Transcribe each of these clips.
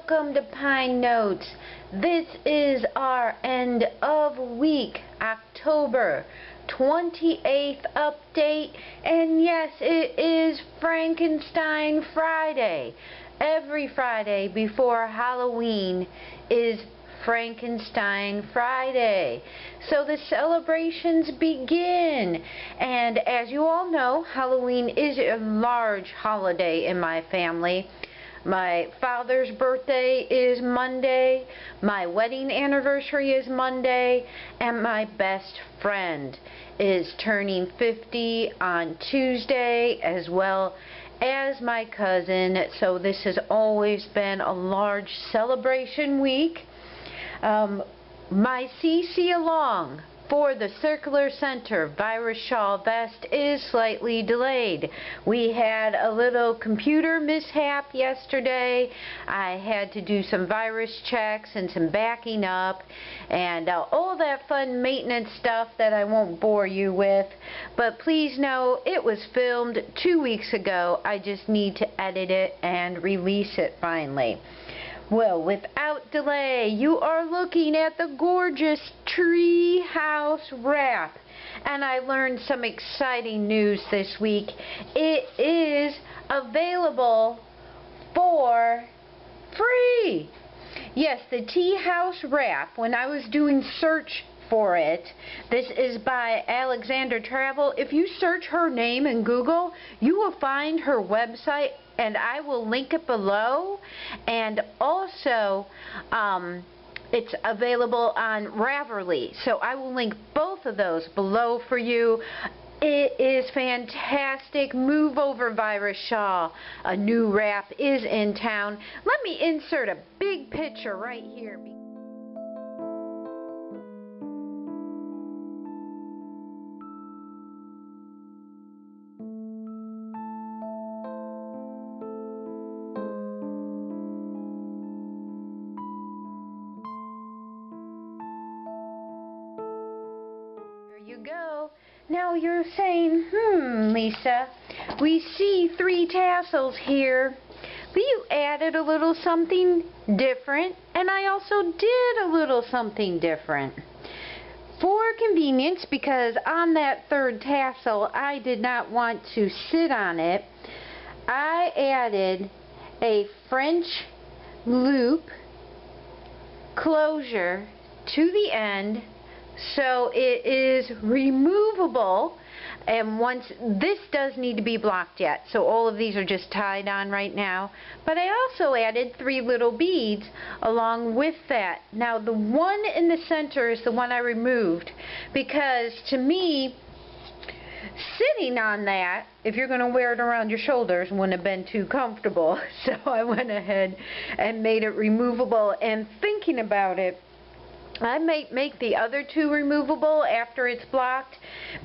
welcome to Pine Notes. This is our end of week, October 28th update, and yes, it is Frankenstein Friday. Every Friday before Halloween is Frankenstein Friday. So the celebrations begin, and as you all know, Halloween is a large holiday in my family. My father's birthday is Monday, my wedding anniversary is Monday, and my best friend is turning 50 on Tuesday, as well as my cousin. So this has always been a large celebration week. My CCalong for the Circular Center Virus Shawl Vest is slightly delayed. We had a little computer mishap yesterday. I had to do some virus checks and some backing up and all that fun maintenance stuff that I won't bore you with. But please know it was filmed 2 weeks ago. I just need to edit it and release it finally. Well, without delay, you are looking at the gorgeous Treehouse Wrap. And I learned some exciting news this week. It is available for free. Yes, the Treehouse Wrap, when I was doing search for it, this is by Alexander Travel. If you search her name in Google, you will find her website, and I will link it below. And also it's available on Ravelry, so I will link both of those below for you. It is fantastic. Move over Virus Shawl. A new wrap is in town. Let me insert a big picture right here. You go. Now you're saying, Lisa, we see 3 tassels here, but you added a little something different, and I also did a little something different. For convenience, because on that 3rd tassel I did not want to sit on it, I added a French loop closure to the end. So it is removable, and once this does need to be blocked yet, so all of these are just tied on right now. But I also added 3 little beads along with that. Now the one in the center is the one I removed, because to me, sitting on that, if you're going to wear it around your shoulders, wouldn't have been too comfortable. So I went ahead and made it removable, and thinking about it, I might make the other 2 removable after it's blocked,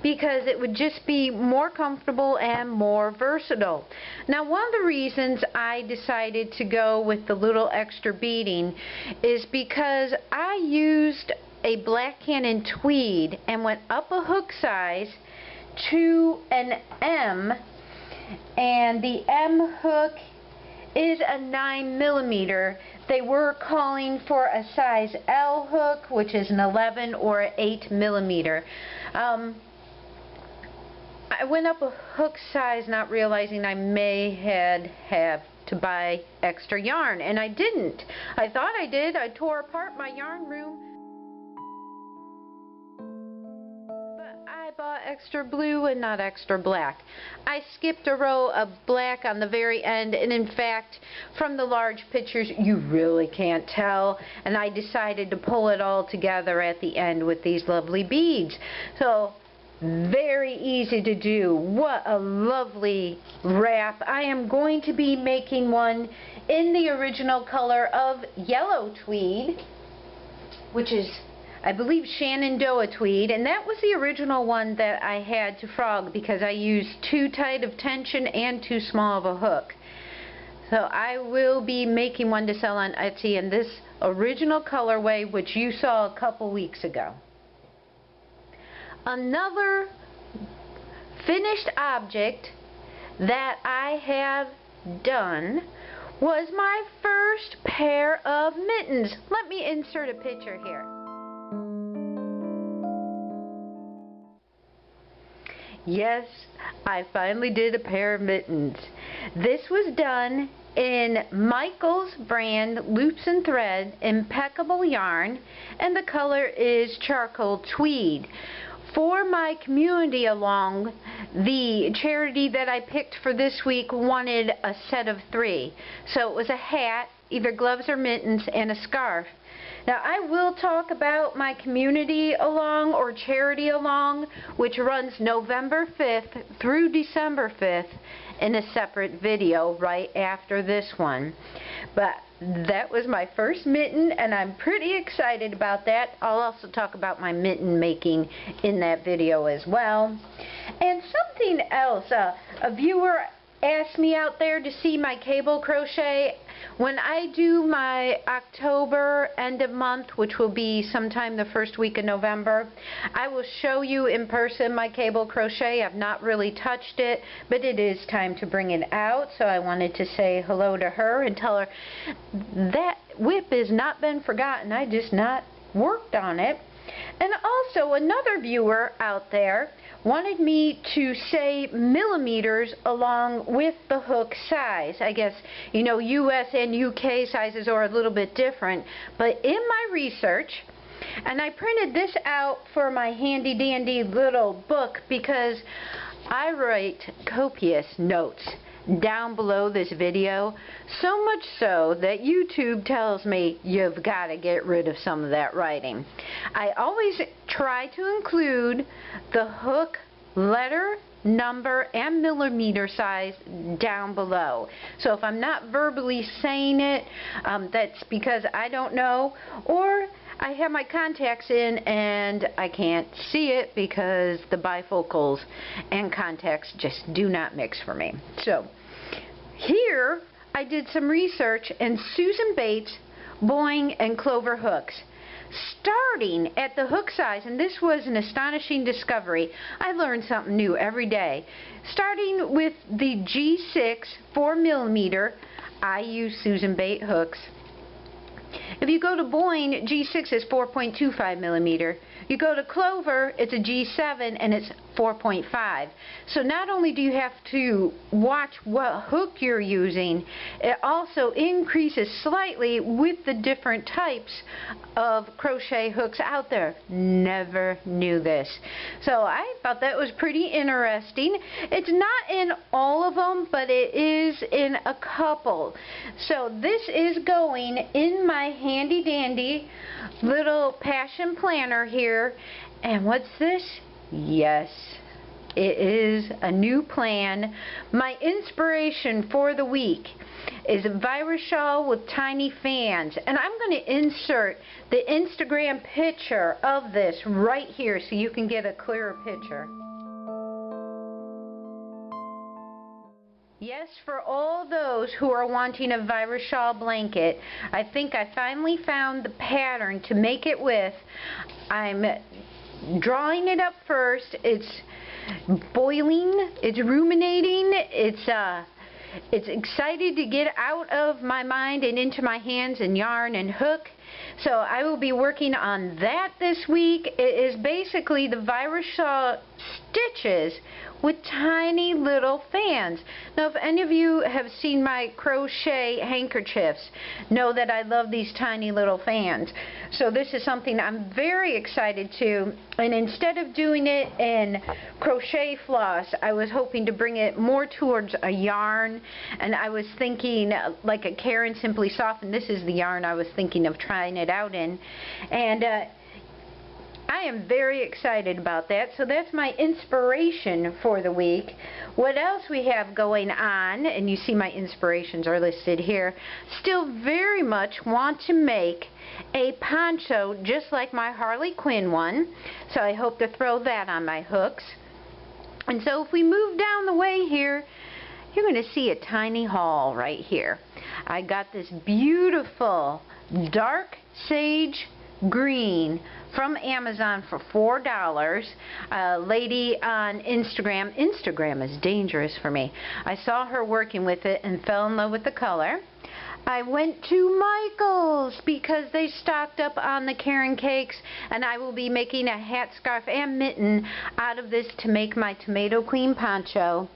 because it would just be more comfortable and more versatile. Now, one of the reasons I decided to go with the little extra beading is because I used a black Canon Tweed and went up a hook size to an M, and the M hook is a 9mm. They were calling for a size L hook, which is an 11 or 8mm. I went up a hook size not realizing I may have to buy extra yarn, and I didn't. I thought I did. I tore apart my yarn room. I bought extra blue and not extra black. I skipped a row of black on the very end, and in fact, from the large pictures, you really can't tell, and I decided to pull it all together at the end with these lovely beads. So, very easy to do. What a lovely wrap. I am going to be making one in the original color of yellow tweed, which is, I believe, Shenandoah tweed, and that was the original one that I had to frog because I used too tight of tension and too small of a hook. So I will be making one to sell on Etsy in this original colorway, which you saw a couple weeks ago. Another finished object that I have done was my first pair of mittens. Let me insert a picture here. Yes, I finally did a pair of mittens. This was done in Michael's brand Loops and Thread Impeccable Yarn, and the color is Charcoal Tweed. For my community along, the charity that I picked for this week wanted a set of 3. So it was a hat, either gloves or mittens, and a scarf. Now I will talk about my community along or charity along, which runs November 5th through December 5th in a separate video right after this one. But that was my first mitten, and I'm pretty excited about that. I'll also talk about my mitten making in that video as well. And something else, a viewer asked me out there to see my cable crochet. When I do my October end of month, which will be sometime the first week of November, I will show you in person my cable crochet. I've not really touched it, but it is time to bring it out, so I wanted to say hello to her and tell her that WIP has not been forgotten. I just not worked on it. And also another viewer out there wanted me to say millimeters along with the hook size. I guess, you know, US and UK sizes are a little bit different, but in my research, and I printed this out for my handy dandy little book because I write copious notes down below this video, so much so that YouTube tells me you've got to get rid of some of that writing. I always try to include the hook letter, number, and millimeter size down below. So if I'm not verbally saying it, that's because I don't know, or I have my contacts in and I can't see it because the bifocals and contacts just do not mix for me. So here I did some research, and Susan Bates Boing and Clover hooks. Starting at the hook size, and this was an astonishing discovery. I learned something new every day. Starting with the G6 4mm, I use Susan Bates hooks. If you go to Boing, G6 is 4.25mm. You go to Clover, it's a G7 and it's 4.5. So not only do you have to watch what hook you're using, it also increases slightly with the different types of crochet hooks out there. Never knew this. So I thought that was pretty interesting. It's not in all of them, but it is in a couple. So this is going in my handy dandy little passion planner here. And what's this? Yes, it is a new plan. My inspiration for the week is a virus shawl with tiny fans, and I'm going to insert the Instagram picture of this right here so you can get a clearer picture. Yes, for all those who are wanting a virus shawl blanket, I think I finally found the pattern to make it with. I'm drawing it up first. It's boiling, it's ruminating, it's excited to get out of my mind and into my hands and yarn and hook. So I will be working on that this week. It is basically the virus shawl stitches with tiny little fans. Now, if any of you have seen my crochet handkerchiefs, know that I love these tiny little fans. So this is something I'm very excited to, and instead of doing it in crochet floss, I was hoping to bring it more towards a yarn, and I was thinking like a Canon Simply Soft, and this is the yarn I was thinking of trying it out in. And I am very excited about that. So that's my inspiration for the week. What else we have going on, and you see my inspirations are listed here, still very much want to make a poncho just like my Harley Quinn one. So I hope to throw that on my hooks. And so if we move down the way here, you're going to see a tiny haul right here. I got this beautiful dark sage green from Amazon for $4. A lady on Instagram is dangerous for me. I saw her working with it and fell in love with the color. I went to Michael's because they stocked up on the Karen cakes, and I will be making a hat, scarf, and mitten out of this to make my tomato queen poncho.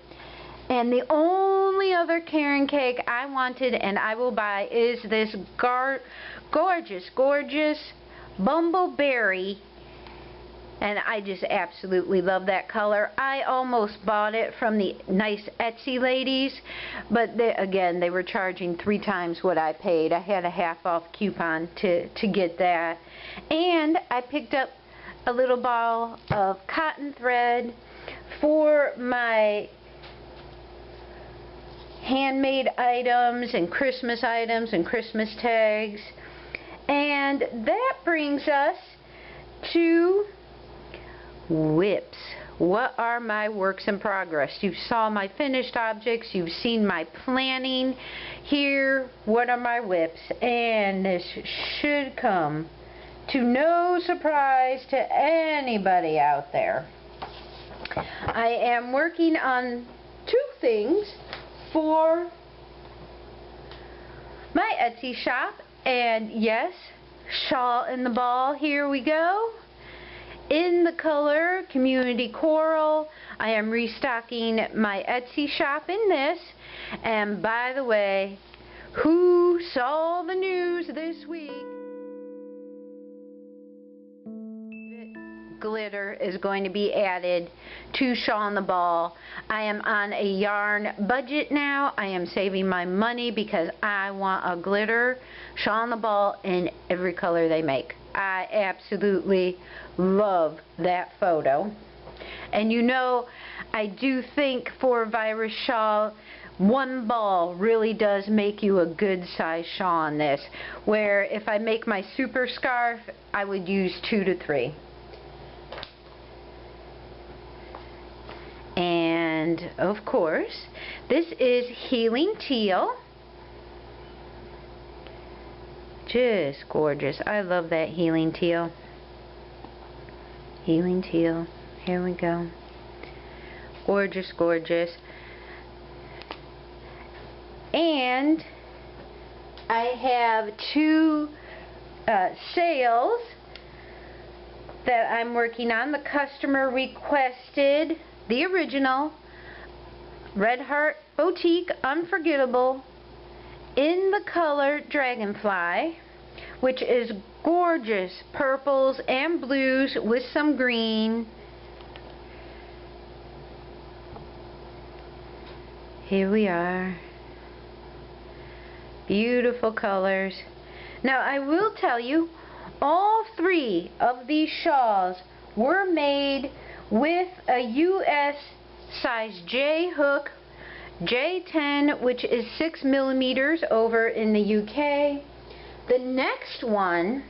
And the only other Karen cake I wanted and I will buy is this gorgeous Bumbleberry. And I just absolutely love that color. I almost bought it from the nice Etsy ladies, but again, they were charging 3 times what I paid. I had a half-off coupon to get that. And I picked up a little ball of cotton thread for my handmade items and Christmas tags. And that brings us to WIPs. What are my works in progress? You saw my finished objects, you've seen my planning. Here, what are my WIPs? And this should come to no surprise to anybody out there. I am working on 2 things for my Etsy shop, and yes, Shawl in the Ball, here we go. In the color Community Coral. I am restocking my Etsy shop in this. And by the way, who saw the news this week? Glitter is going to be added to Shawl in the Ball. I am on a yarn budget now. I am saving my money because I want a glitter Shawl in the Ball in every color they make. I absolutely love that photo. And you know, I do think for virus shawl, 1 ball really does make you a good size shawl on this, where if I make my super scarf, I would use 2 to 3. And of course, this is Healing Teal. Just gorgeous. I love that Healing Teal. Healing Teal. Here we go. Gorgeous, gorgeous. And I have 2 sales that I'm working on. The customer requested the original Red Heart Boutique Unforgettable in the color Dragonfly, which is gorgeous purples and blues with some green. Here we are. Beautiful colors. Now I will tell you, all 3 of these shawls were made with a US size J hook, J10, which is 6 millimeters over in the UK. The next one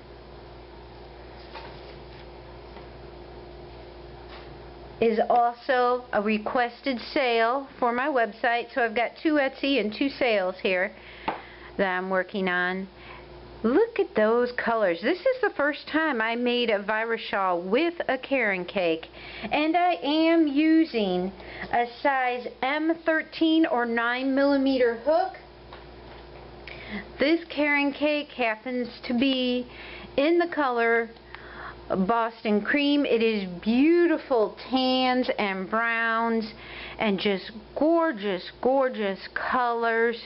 is also a requested sale for my website. So I've got 2 Etsy and 2 sales here that I'm working on. Look at those colors. This is the first time I made a virus shawl with a Karen cake, and I am using a size M13 or 9 millimeter hook. This Karen cake happens to be in the color Boston Cream. It is beautiful tans and browns and just gorgeous, gorgeous colors.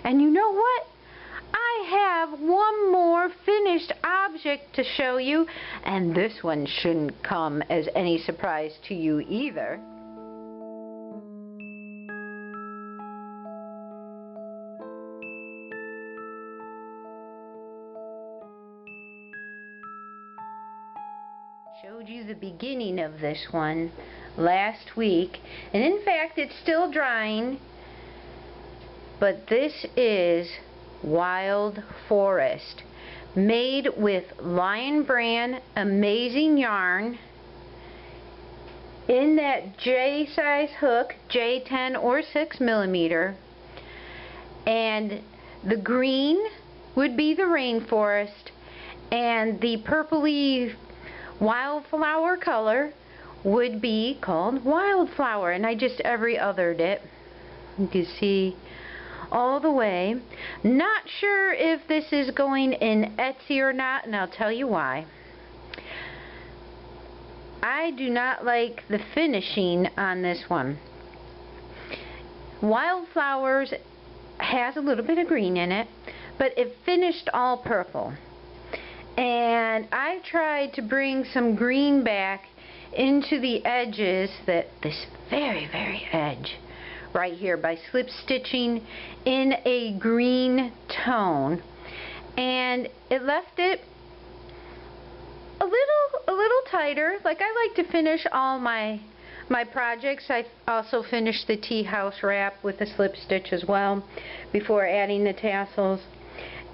And you know what? I have one more finished object to show you, and this one shouldn't come as any surprise to you either. Showed you the beginning of this one last week, and in fact it's still drying, but this is Wild Forest, made with Lion Brand Amazing Yarn in that J size hook, J10 or 6 millimeter, and the green would be the rainforest, and the purpley wildflower color would be called Wildflower, and I just every othered it. You can see all the way. Not sure if this is going in Etsy or not, and I'll tell you why. I do not like the finishing on this one. Wildflowers has a little bit of green in it, but it finished all purple. And I tried to bring some green back into the edges, this very edge right here, by slip stitching in a green tone, and it left it a little tighter. Like, I like to finish all my projects. I also finished the Treehouse Wrap with a slip stitch as well before adding the tassels.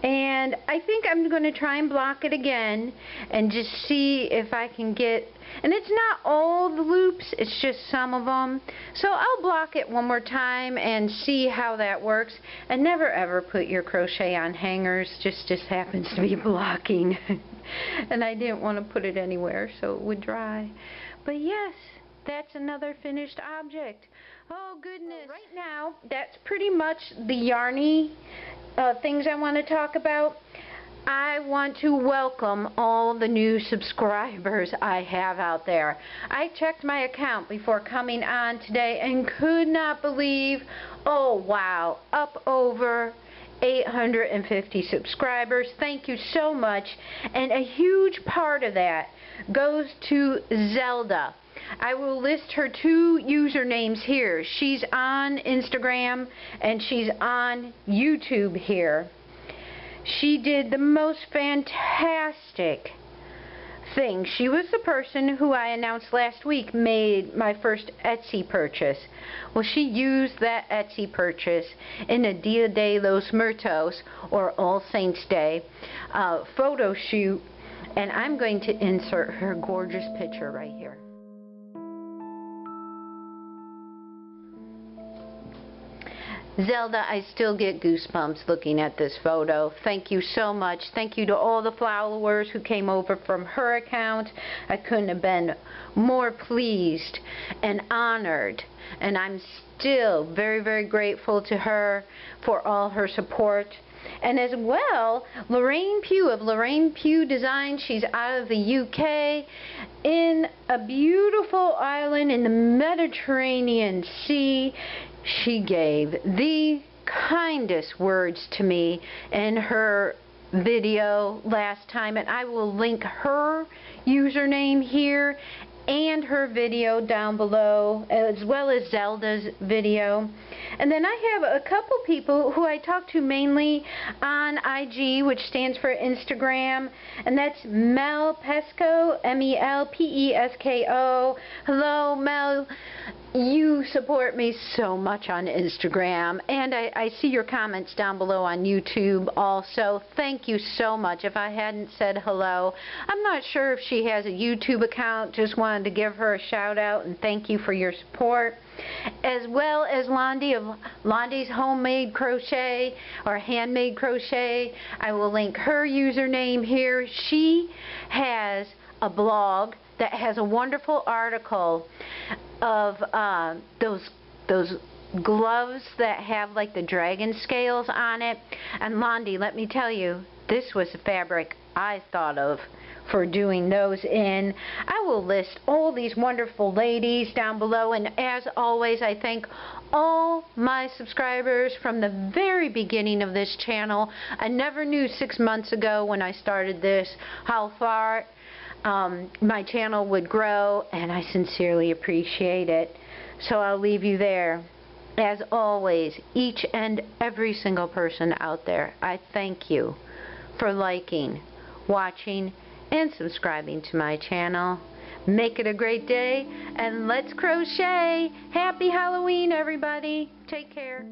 And I think I'm going to try and block it again and just see if I can get, and it's not all the loops, it's just some of them. So I'll block it one more time and see how that works. And never ever put your crochet on hangers, just happens to be blocking. And I didn't want to put it anywhere so it would dry. But yes, that's another finished object. Oh goodness. Right now, that's pretty much the yarny things I want to talk about. I want to welcome all the new subscribers I have out there. I checked my account before coming on today and could not believe, oh wow, up over 850 subscribers. Thank you so much. And a huge part of that goes to Zelda. I will list her 2 usernames here. She's on Instagram and she's on YouTube here. She did the most fantastic thing. She was the person who I announced last week made my first Etsy purchase. Well, she used that Etsy purchase in a Dia de los Muertos, or All Saints Day, photo shoot, and I'm going to insert her gorgeous picture right here. Zelda, I still get goosebumps looking at this photo. Thank you so much. Thank you to all the followers who came over from her account. I couldn't have been more pleased and honored. And I'm still very grateful to her for all her support. And as well, Lorraine Pugh of Lorraine Pugh Design. She's out of the UK in a beautiful island in the Mediterranean Sea. She gave the kindest words to me in her video last time, and I will link her username here and her video down below, as well as Zelda's video. And then I have a couple people who I talk to mainly on IG, which stands for Instagram, and that's Mel Peskoe, M-E-L-P-E-S-K-O. Hello, Mel. You support me so much on Instagram, and I see your comments down below on YouTube also. Thank you so much. If I hadn't said hello, I'm not sure if she has a YouTube account. Just wanted to give her a shout out and thank you for your support. As well as Londi of Londi's Homemade Crochet, or Handmade Crochet. I will link her username here. She has a blog that has a wonderful article of those gloves that have like the dragon scales on it. And Londi, let me tell you, this was the fabric I thought of for doing those in. I will list all these wonderful ladies down below, and as always, I thank all my subscribers from the very beginning of this channel. I never knew 6 months ago when I started this how far my channel would grow, and I sincerely appreciate it. So I'll leave you there. As always, each and every single person out there, I thank you for liking, watching, and subscribing to my channel. Make it a great day, and let's crochet. Happy Halloween, everybody. Take care.